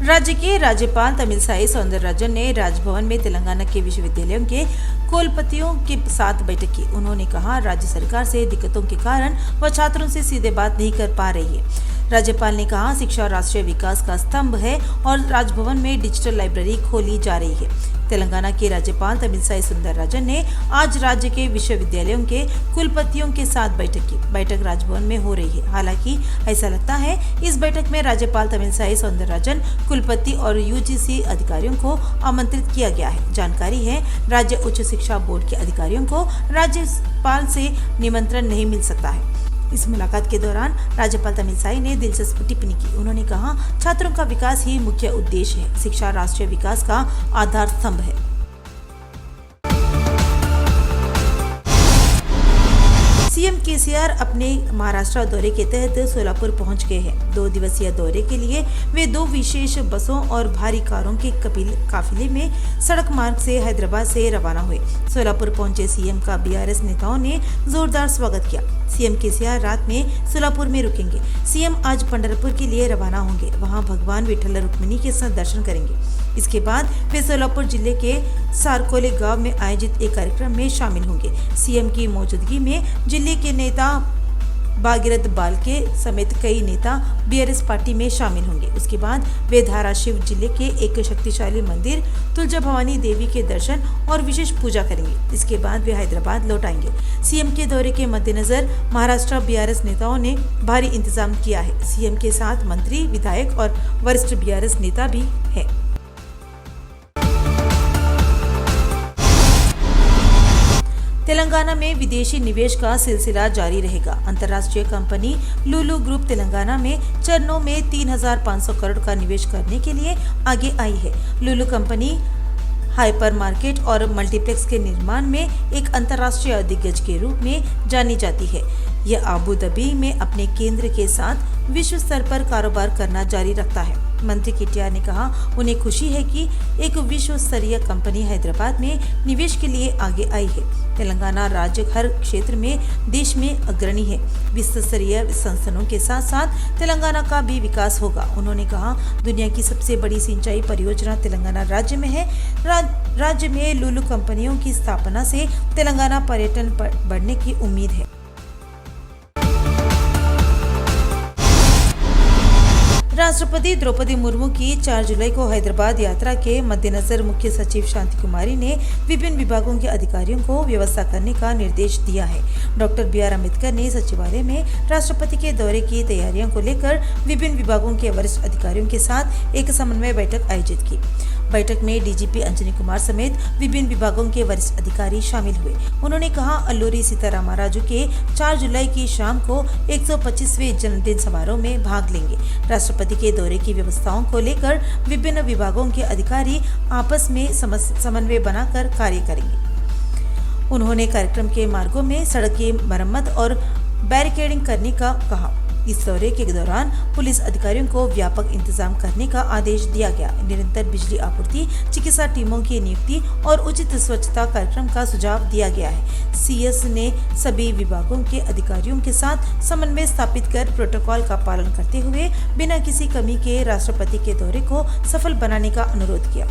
राज्य के राज्यपाल तमिलसाई सौंदरराजन ने राजभवन में तेलंगाना के विश्वविद्यालयों के कुलपतियों के साथ बैठक की। उन्होंने कहा, राज्य सरकार से दिक्कतों के कारण वह छात्रों से सीधे बात नहीं कर पा रही है। राज्यपाल ने कहा, शिक्षा राष्ट्रीय विकास का स्तंभ है और राजभवन में डिजिटल लाइब्रेरी खोली जा रही है। तेलंगाना के राज्यपाल तमिलसाई सौंदरराजन ने आज राज्य के विश्वविद्यालयों के कुलपतियों के साथ बैठक की। बैठक राजभवन में हो रही है। हालांकि ऐसा लगता है इस बैठक में राज्यपाल तमिलसाई सौंदरराजन, कुलपति और यूजीसी अधिकारियों को आमंत्रित किया गया है। जानकारी है, राज्य उच्च शिक्षा बोर्ड के अधिकारियों को राज्यपाल से निमंत्रण नहीं मिल सकता है। इस मुलाकात के दौरान राज्यपाल तमिलसाई ने दिलचस्प टिप्पणी की। उन्होंने कहा, छात्रों का विकास ही मुख्य उद्देश्य है। शिक्षा राष्ट्रीय विकास का आधार स्तंभ है। सीएम केसीआर अपने महाराष्ट्र दौरे के तहत सोलापुर पहुंच गए हैं। 2 दिवसीय दौरे के लिए वे 2 विशेष बसों और भारी कारों के काफिले में सड़क मार्ग से हैदराबाद से रवाना हुए। सोलापुर पहुंचे सीएम का बीआरएस नेताओं ने जोरदार स्वागत किया। सीएम केसीआर रात में सोलापुर में रुकेंगे। सीएम आज पंढरपुर के लिए रवाना होंगे। वहां भगवान विठल रुक्मिणी के साथ दर्शन करेंगे। इसके बाद वे सोलापुर जिले के सारकोले गांव में आयोजित एक कार्यक्रम में शामिल होंगे। सीएम की मौजूदगी में जिले के नेता भागीरथ बालके समेत कई नेता बीआरएस पार्टी में शामिल होंगे। उसके बाद वे धाराशिव जिले के एक शक्तिशाली मंदिर तुलजा भवानी देवी के दर्शन और विशेष पूजा करेंगे। इसके बाद वे हैदराबाद लौट आएंगे। सीएम के दौरे के मद्देनजर महाराष्ट्र बीआरएस नेताओं ने भारी इंतजाम किया है। सीएम के साथ मंत्री, विधायक और वरिष्ठ बीआरएस नेता भी है। तेलंगाना में विदेशी निवेश का सिलसिला जारी रहेगा। अंतर्राष्ट्रीय कंपनी लुलु ग्रुप तेलंगाना में चरणों में 3,500 करोड़ का निवेश करने के लिए आगे आई है। लुलु कंपनी हाइपर मार्केट और मल्टीप्लेक्स के निर्माण में एक अंतर्राष्ट्रीय दिग्गज के रूप में जानी जाती है। यह अबू धाबी में अपने केंद्र के साथ विश्व स्तर पर कारोबार करना जारी रखता है। मंत्री केटीआर ने कहा, उन्हें खुशी है कि एक विश्व स्तरीय कंपनी हैदराबाद में निवेश के लिए आगे आई है। तेलंगाना राज्य हर क्षेत्र में देश में अग्रणी है। विश्व स्तरीय संस्थानों के साथ साथ तेलंगाना का भी विकास होगा। उन्होंने कहा, दुनिया की सबसे बड़ी सिंचाई परियोजना तेलंगाना राज्य में है। राज्य में लुलु कंपनियों की स्थापना से तेलंगाना पर्यटन बढ़ने की उम्मीद है। राष्ट्रपति द्रौपदी मुर्मू की 4 जुलाई को हैदराबाद यात्रा के मद्देनजर मुख्य सचिव शांति कुमारी ने विभिन्न विभागों के अधिकारियों को व्यवस्था करने का निर्देश दिया है। डॉक्टर BR अम्बेडकर ने सचिवालय में राष्ट्रपति के दौरे की तैयारियों को लेकर विभिन्न विभागों के वरिष्ठ अधिकारियों के साथ एक समन्वय बैठक आयोजित की। बैठक में डीजीपी अंजनी कुमार समेत विभिन्न विभागों के वरिष्ठ अधिकारी शामिल हुए। उन्होंने कहा, अल्लूरी सीतारामराजू के 4 जुलाई की शाम को 125वें जन्मदिन समारोह में भाग लेंगे। राष्ट्रपति के दौरे की व्यवस्थाओं को लेकर विभिन्न विभागों के अधिकारी आपस में समन्वय बनाकर कार्य करेंगे। उन्होंने कार्यक्रम के मार्गों में सड़क की मरम्मत और बैरिकेडिंग करने का कहा। इस दौरे के दौरान पुलिस अधिकारियों को व्यापक इंतजाम करने का आदेश दिया गया। निरंतर बिजली आपूर्ति, चिकित्सा टीमों की नियुक्ति और उचित स्वच्छता कार्यक्रम का सुझाव दिया गया है। सीएस ने सभी विभागों के अधिकारियों के साथ समन्वय स्थापित कर प्रोटोकॉल का पालन करते हुए बिना किसी कमी के राष्ट्रपति के दौरे को सफल बनाने का अनुरोध किया।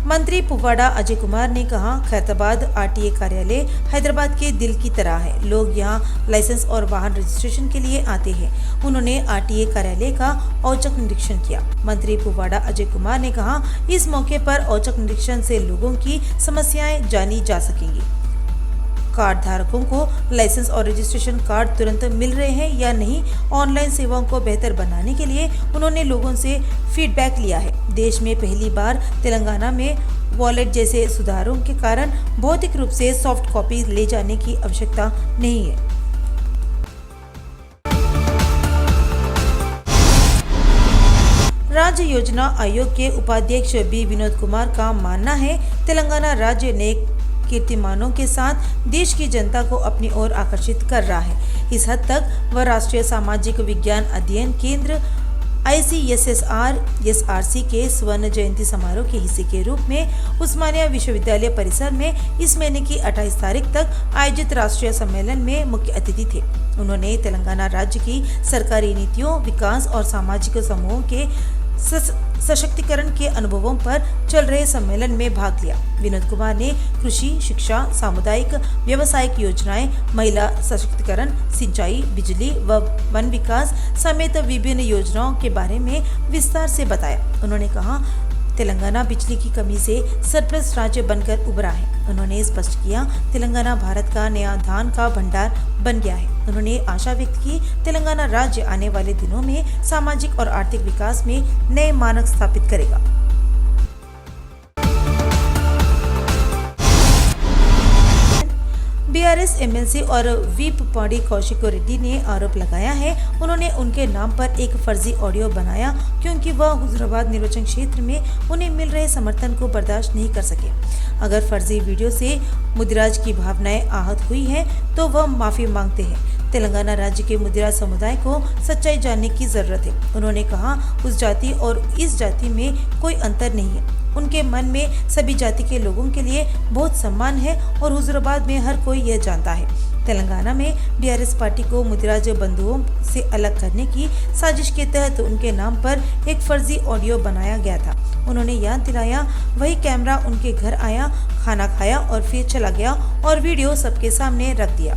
मंत्री पुव्वाड़ा अजय कुमार ने कहा, खैरताबाद आरटीए कार्यालय हैदराबाद के दिल की तरह है। लोग यहां लाइसेंस और वाहन रजिस्ट्रेशन के लिए आते हैं। उन्होंने आरटीए कार्यालय का औचक निरीक्षण किया। मंत्री पुव्वाड़ा अजय कुमार ने कहा, इस मौके पर औचक निरीक्षण से लोगों की समस्याएं जानी जा सकेंगी। कार्ड धारकों को लाइसेंस और रजिस्ट्रेशन कार्ड तुरंत मिल रहे हैं या नहीं, ऑनलाइन सेवाओं को बेहतर बनाने के लिए उन्होंने लोगों से फीडबैक लिया है। देश में पहली बार तेलंगाना में वॉलेट जैसे सुधारों के कारण भौतिक रूप से सॉफ्ट कॉपी ले जाने की आवश्यकता नहीं है। राज्य योजना आयोग के उपाध्यक्ष बी विनोद कुमार का मानना है, तेलंगाना राज्य ने कीर्तिमानों के साथ देश की जनता को अपनी ओर आकर्षित कर रहा है। इस हद तक वह राष्ट्रीय सामाजिक विज्ञान अध्ययन केंद्र ICSSR-SRC के स्वर्ण जयंती समारोह के हिस्से के रूप में उस्मानिया विश्वविद्यालय परिसर में इस महीने की 28 तारीख तक आयोजित राष्ट्रीय सम्मेलन में मुख्य अतिथि थे। उन्होंने तेलंगाना राज्य की सरकारी नीतियों, विकास और सामाजिक समूहों के सशक्तिकरण के अनुभवों पर चल रहे सम्मेलन में भाग लिया। विनोद कुमार ने कृषि, शिक्षा, सामुदायिक व्यावसायिक योजनाएं, महिला सशक्तिकरण, सिंचाई, बिजली व वन विकास समेत विभिन्न योजनाओं के बारे में विस्तार से बताया। उन्होंने कहा, तेलंगाना बिजली की कमी से सरप्लस राज्य बनकर उभरा है। उन्होंने स्पष्ट किया, तेलंगाना भारत का नया धान का भंडार बन गया है। उन्होंने आशा व्यक्त की, तेलंगाना राज्य आने वाले दिनों में सामाजिक और आर्थिक विकास में नए मानक स्थापित करेगा। बीआरएस एमएलसी और व्हीप पाड़ी कौशिक रेड्डी ने आरोप लगाया है, उन्होंने उनके नाम पर एक फर्जी ऑडियो बनाया क्योंकि वह हुजूराबाद निर्वाचन क्षेत्र में उन्हें मिल रहे समर्थन को बर्दाश्त नहीं कर सके। अगर फर्जी वीडियो से मुदिराज की भावनाएं आहत हुई हैं, तो वह माफी मांगते हैं। तेलंगाना राज्य के मुदिराज समुदाय को सच्चाई जानने की जरूरत है। उन्होंने कहा, उस जाति और इस जाति में कोई अंतर नहीं है। उनके मन में सभी जाति के लोगों के लिए बहुत सम्मान है और हुजूराबाद में हर कोई यह जानता है। तेलंगाना में बीआरएस पार्टी को मुदिराज बंधुओं से अलग करने की साजिश के तहत उनके नाम पर एक फर्जी ऑडियो बनाया गया था। उन्होंने याद दिलाया, वही कैमरा उनके घर आया, खाना खाया और फिर चला गया और वीडियो सबके सामने रख दिया।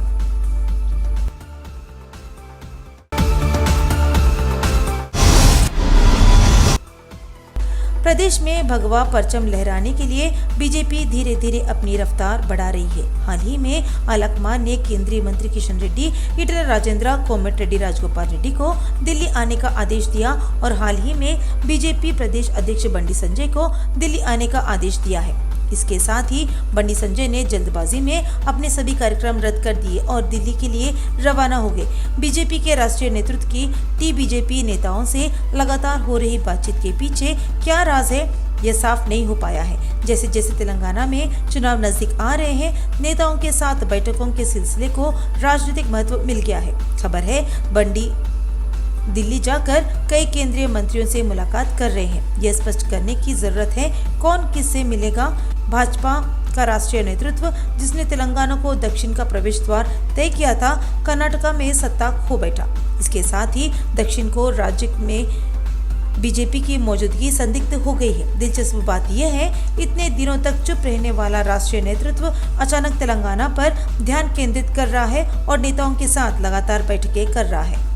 प्रदेश में भगवा परचम लहराने के लिए बीजेपी धीरे धीरे अपनी रफ्तार बढ़ा रही है। हाल ही में अलकमान ने केंद्रीय मंत्री किशन रेड्डी, ईटला राजेंद्र, कोमट रेड्डी, राजगोपाल रेड्डी को दिल्ली आने का आदेश दिया और हाल ही में बीजेपी प्रदेश अध्यक्ष बंडी संजय को दिल्ली आने का आदेश दिया है। इसके साथ ही बंडी संजय ने जल्दबाजी में अपने सभी कार्यक्रम रद्द कर दिए और दिल्ली के लिए रवाना हो गए। बीजेपी के राष्ट्रीय नेतृत्व की बीजेपी नेताओं से लगातार हो रही बातचीत के पीछे क्या राज है, यह साफ नहीं हो पाया है। जैसे जैसे तेलंगाना में चुनाव नजदीक आ रहे हैं, नेताओं के साथ बैठकों के सिलसिले को राजनीतिक महत्व मिल गया है। खबर है, बंडी दिल्ली जाकर कई केंद्रीय मंत्रियों से मुलाकात कर रहे हैं। यह स्पष्ट करने की जरूरत है, कौन किससे मिलेगा। भाजपा का राष्ट्रीय नेतृत्व, जिसने तेलंगाना को दक्षिण का प्रवेश द्वार तय किया था, कर्नाटका में सत्ता खो बैठा। इसके साथ ही दक्षिण को राज्य में बीजेपी की मौजूदगी संदिग्ध हो गई है। दिलचस्प बात यह है, इतने दिनों तक चुप रहने वाला राष्ट्रीय नेतृत्व अचानक तेलंगाना पर ध्यान केंद्रित कर रहा है और नेताओं के साथ लगातार बैठकें कर रहा है।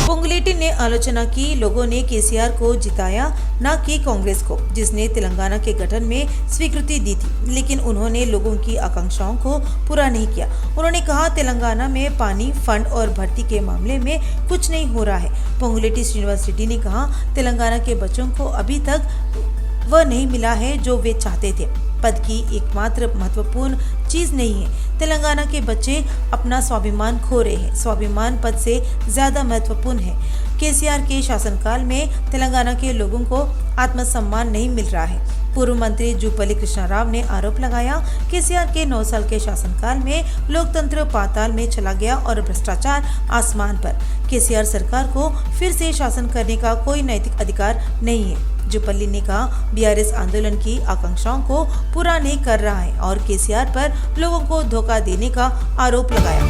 पोंगुलेटी ने आलोचना की, लोगों ने केसीआर को जिताया, न कि कांग्रेस को, जिसने तेलंगाना के गठन में स्वीकृति दी थी, लेकिन उन्होंने लोगों की आकांक्षाओं को पूरा नहीं किया। उन्होंने कहा, तेलंगाना में पानी, फंड और भर्ती के मामले में कुछ नहीं हो रहा है। पोंगुलेटी श्रीनिवास रेड्डी ने कहा, तेलंगाना के बच्चों को अभी तक वह नहीं मिला है जो वे चाहते थे। पद की एकमात्र महत्वपूर्ण चीज नहीं है। तेलंगाना के बच्चे अपना स्वाभिमान खो रहे हैं। स्वाभिमान पद से ज्यादा महत्वपूर्ण है। केसीआर के शासनकाल में तेलंगाना के लोगों को आत्मसम्मान नहीं मिल रहा है। पूर्व मंत्री जूपल्ली कृष्णा राव ने आरोप लगाया, केसीआर के 9 साल के शासनकाल में लोकतंत्र पाताल में चला गया और भ्रष्टाचार आसमान पर। केसीआर सरकार को फिर से शासन करने का कोई नैतिक अधिकार नहीं है। जूपल्ली ने कहा, बीआरएस आंदोलन की आकांक्षाओं को पूरा नहीं कर रहा है और केसीआर पर लोगों को धोखा देने का आरोप लगाया।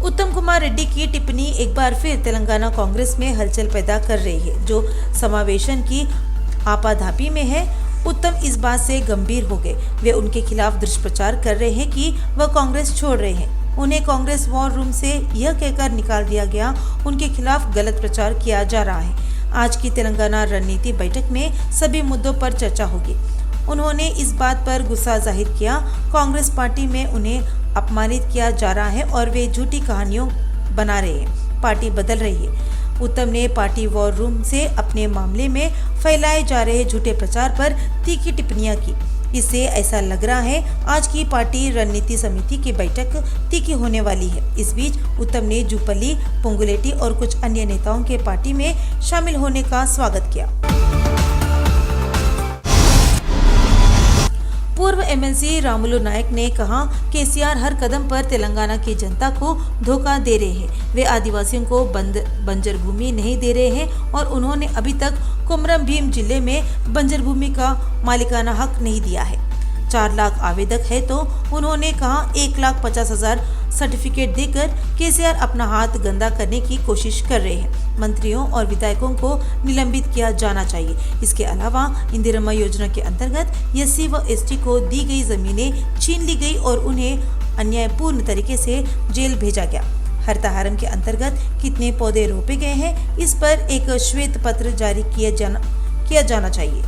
उत्तम कुमार रेड्डी की टिप्पणी एक बार फिर तेलंगाना कांग्रेस में हलचल पैदा कर रही है, जो समावेशन की आपाधापी में है। उत्तम इस बात से गंभीर हो गए। वे उनके खिलाफ दुष्प्रचार कर रहे हैं कि वह कांग्रेस छोड़ रहे हैं। उन्हें कांग्रेस वॉर रूम से यह कहकर निकाल दिया गया, उनके खिलाफ गलत प्रचार किया जा रहा है। आज की तेलंगाना रणनीति बैठक में सभी मुद्दों पर चर्चा होगी। उन्होंने इस बात पर गुस्सा जाहिर किया, कांग्रेस पार्टी में उन्हें अपमानित किया जा रहा है और वे झूठी कहानियों बना रहे हैं। पार्टी बदल रही है। उत्तम ने पार्टी वॉर रूम से अपने मामले में फैलाए जा रहे झूठे प्रचार पर तीखी टिप्पणियां की। इससे ऐसा लग रहा है आज की पार्टी रणनीति समिति की बैठक तीखी होने वाली है। इस बीच उत्तम ने जूपल्ली, पोंगुलेटी और कुछ अन्य नेताओं के पार्टी में शामिल होने का स्वागत किया। पूर्व एमएलसी रामुलु नायक ने कहा, केसीआर हर कदम पर तेलंगाना की जनता को धोखा दे रहे हैं। वे आदिवासियों को बंजर भूमि नहीं दे रहे हैं और उन्होंने अभी तक कुमरम भीम जिले में बंजर भूमि का मालिकाना हक नहीं दिया है। 4 लाख आवेदक है तो उन्होंने कहा 1,50,000 सर्टिफिकेट देकर केसीआर अपना हाथ गंदा करने की कोशिश कर रहे हैं। मंत्रियों और विधायकों को निलंबित किया जाना चाहिए। इसके अलावा इंदिरम्मा योजना के अंतर्गत एससी व एसटी को दी गई जमीनें छीन ली गई और उन्हें अन्यायपूर्ण तरीके से जेल भेजा गया। हरितहारम के अंतर्गत कितने पौधे रोपे गए हैं, इस पर एक श्वेत पत्र जारी किया जाना चाहिए।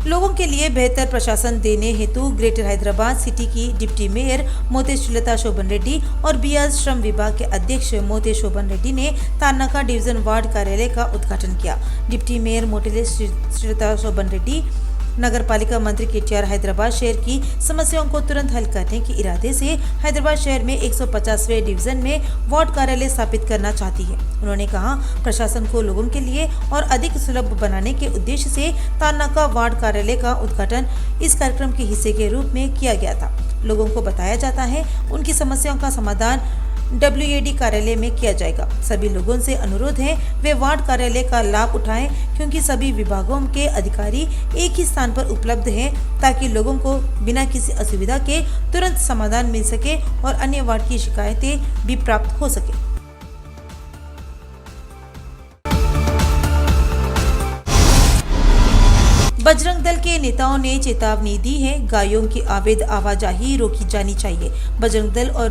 लोगों के लिए बेहतर प्रशासन देने हेतु ग्रेटर हैदराबाद सिटी की डिप्टी मेयर मोते श्रीलता शोभन रेड्डी और बीआर श्रम विभाग के अध्यक्ष मोते शोभन रेड्डी ने तारनाका डिवीजन वार्ड कार्यालय का उद्घाटन किया। डिप्टी मेयर मोते श्रीलता शोभन रेड्डी नगर पालिका मंत्री केटीआर हैदराबाद शहर की समस्याओं को तुरंत हल करने के इरादे से हैदराबाद शहर में 150वें डिवीजन में वार्ड कार्यालय स्थापित करना चाहती है। उन्होंने कहा, प्रशासन को लोगों के लिए और अधिक सुलभ बनाने के उद्देश्य से तारनाका वार्ड कार्यालय का उद्घाटन इस कार्यक्रम के हिस्से के रूप में किया गया था। लोगों को बताया जाता है उनकी समस्याओं का समाधान WAD कार्यालय में किया जाएगा। सभी लोगों से अनुरोध है वे वार्ड कार्यालय का लाभ उठाएं, क्योंकि सभी विभागों के अधिकारी एक ही स्थान पर उपलब्ध हैं, ताकि लोगों को बिना किसी असुविधा के तुरंत समाधान मिल सके और अन्य वार्ड की शिकायतें भी प्राप्त हो सके। बजरंग दल के नेताओं ने चेतावनी दी है, गायों की अवैध आवाजाही रोकी जानी चाहिए। बजरंग दल और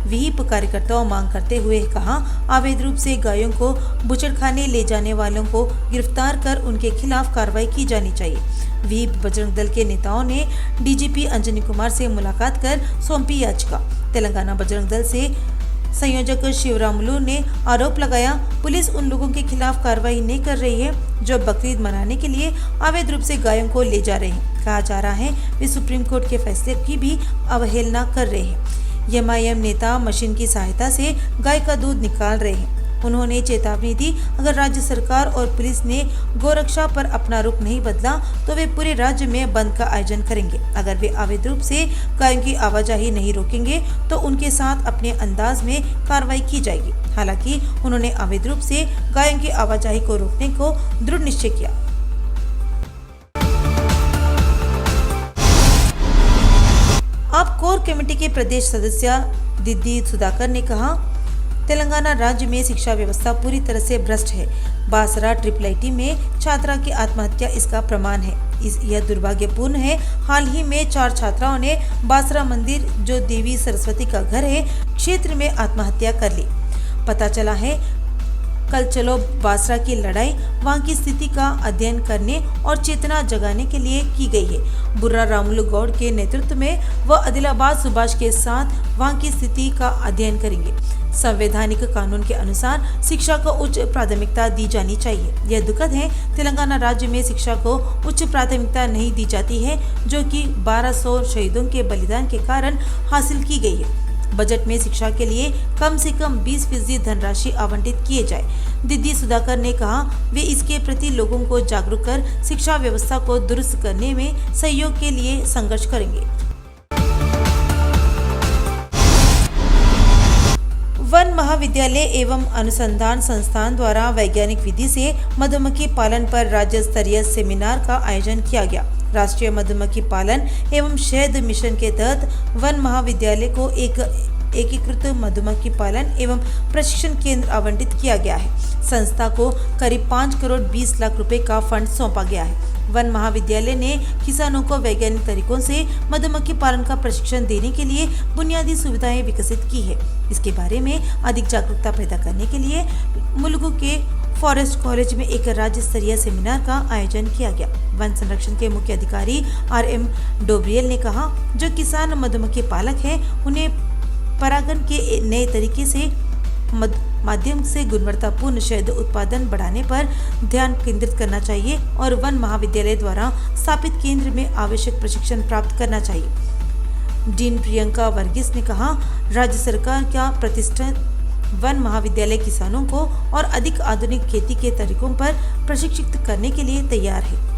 विहिप कार्यकर्ताओं मांग करते हुए कहा, अवैध रूप से गायों को बुचड़खाने ले जाने वालों को गिरफ्तार कर उनके खिलाफ कार्रवाई की जानी चाहिए। विहिप बजरंग दल के नेताओं ने DGP अंजनी कुमार से मुलाकात कर सौंपी याचिका। तेलंगाना बजरंग दल से संयोजक शिवरामुलु ने आरोप लगाया, पुलिस उन लोगों के खिलाफ कार्रवाई नहीं कर रही है जो बकरीद मनाने के लिए अवैध रूप से गायों को ले जा रहे हैं। कहा जा रहा है वे सुप्रीम कोर्ट के फैसले की भी अवहेलना कर रहे हैं। MIM नेता मशीन की सहायता से गाय का दूध निकाल रहे हैं। उन्होंने चेतावनी दी, अगर राज्य सरकार और पुलिस ने गोरक्षा पर अपना रुख नहीं बदला तो वे पूरे राज्य में बंद का आयोजन करेंगे। अगर वे अवैध रूप से गायों की आवाजाही नहीं रोकेंगे तो उनके साथ अपने अंदाज में कार्रवाई की जाएगी। हालांकि उन्होंने अवैध रूप से गायों की आवाजाही को रोकने को दृढ़ निश्चय किया। आप कोर कमेटी के प्रदेश सदस्य दिद्दी सुधाकर ने कहा, तेलंगाना राज्य में शिक्षा व्यवस्था पूरी तरह से भ्रष्ट है। बासरा IIIT में छात्रा की आत्महत्या इसका प्रमाण है। यह दुर्भाग्यपूर्ण है। हाल ही में 4 छात्राओं ने बासरा मंदिर, जो देवी सरस्वती का घर है, क्षेत्र में आत्महत्या कर ली। पता चला है कल चलो बासरा की लड़ाई वहां की स्थिति का अध्ययन करने और चेतना जगाने के लिए की गई है। बुर्रा रामुलु गौड़ के नेतृत्व में वह आदिलाबाद सुभाष के साथ वहां की स्थिति का अध्ययन करेंगे। संवैधानिक कानून के अनुसार शिक्षा को उच्च प्राथमिकता दी जानी चाहिए। यह दुखद है, तेलंगाना राज्य में शिक्षा को उच्च प्राथमिकता नहीं दी जाती है, जो कि 1200 शहीदों के बलिदान के कारण हासिल की गई है। बजट में शिक्षा के लिए कम से कम 20% धनराशि आवंटित किए जाए। दिद्दी सुधाकर ने कहा, वे इसके प्रति लोगों को जागरूक कर शिक्षा व्यवस्था को दुरुस्त करने में सहयोग के लिए संघर्ष करेंगे। वन महाविद्यालय एवं अनुसंधान संस्थान द्वारा वैज्ञानिक विधि से मधुमक्खी पालन पर राज्य स्तरीय सेमिनार का आयोजन किया गया। राष्ट्रीय मधुमक्खी पालन एवं शहद मिशन के तहत वन महाविद्यालय को एक एकीकृत मधुमक्खी पालन एवं प्रशिक्षण केंद्र आवंटित किया गया है। संस्था को करीब 5 करोड़ 20 लाख रुपए का फंड सौंपा गया है। वन महाविद्यालय ने किसानों को वैज्ञानिक तरीकों से मधुमक्खी पालन का प्रशिक्षण देने के लिए बुनियादी सुविधाएं विकसित की है। इसके बारे में अधिक जागरूकता पैदा करने के लिए मुलुगु के फॉरेस्ट कॉलेज में एक राज्य स्तरीय सेमिनार का आयोजन किया गया। वन संरक्षण के मुख्य अधिकारी RM डोब्रियल ने कहा, जो किसान मधुमक्खी पालक हैं, उन्हें परागण के नए तरीके से माध्यम से गुणवत्तापूर्ण शहद उत्पादन बढ़ाने पर ध्यान केंद्रित करना चाहिए और वन महाविद्यालय द्वारा स्थापित केंद्र में आवश्यक प्रशिक्षण प्राप्त करना चाहिए। डीन प्रियंका वर्गीस ने कहा, राज्य सरकार का प्रतिष्ठित वन महाविद्यालय किसानों को और अधिक आधुनिक खेती के तरीकों पर प्रशिक्षित करने के लिए तैयार है।